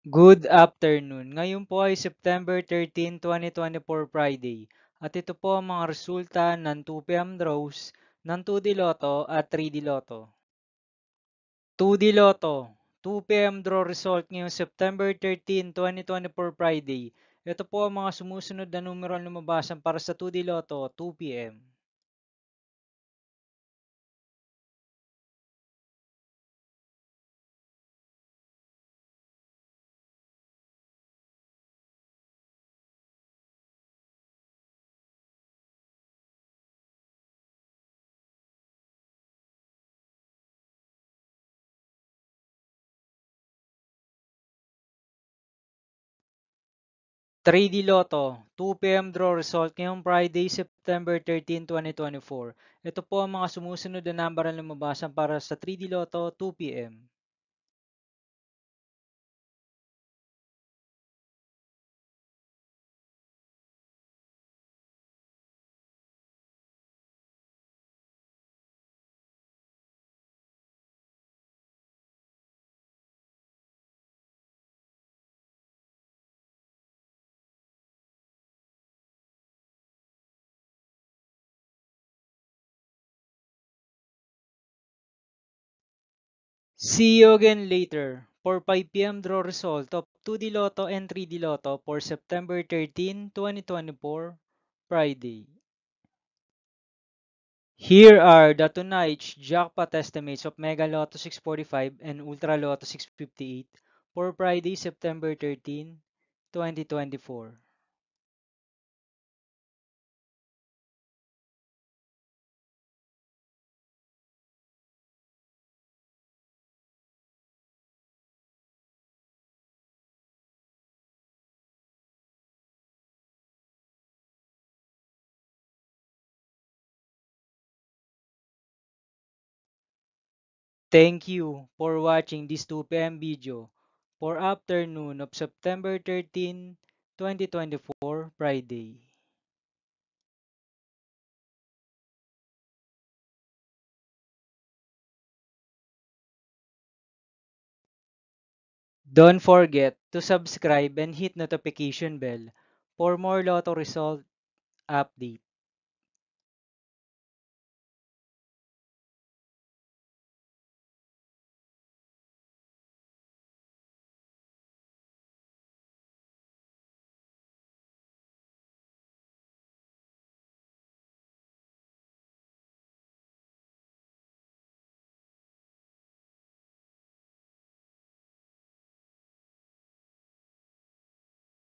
Good afternoon. Ngayon po ay September 13, 2024 Friday. At ito po ang mga resulta ng 2 p.m. draws ng 2D Lotto at 3D Lotto. 2D Lotto, 2 p.m. draw result ngayong September 13, 2024 Friday. Ito po ang mga sumusunod na numero ang lumabasan para sa 2D Lotto 2 p.m. 3D Lotto, 2 p.m. draw result ngayong Friday, September 13, 2024. Ito po ang mga sumusunod na number ang lumabasan para sa 3D Lotto 2 p.m. 'See you again later' for 5 p.m. draw result of 2D Lotto and 3D Lotto for September 13, 2024, Friday. Here are the tonight's jackpot estimates of Mega Lotto 645 and Ultra Lotto 658 for Friday, September 13, 2024. Thank you for watching this 2 p.m. video for afternoon of September 13, 2024, Friday. Don't forget to subscribe and hit notification bell for more Lotto result update.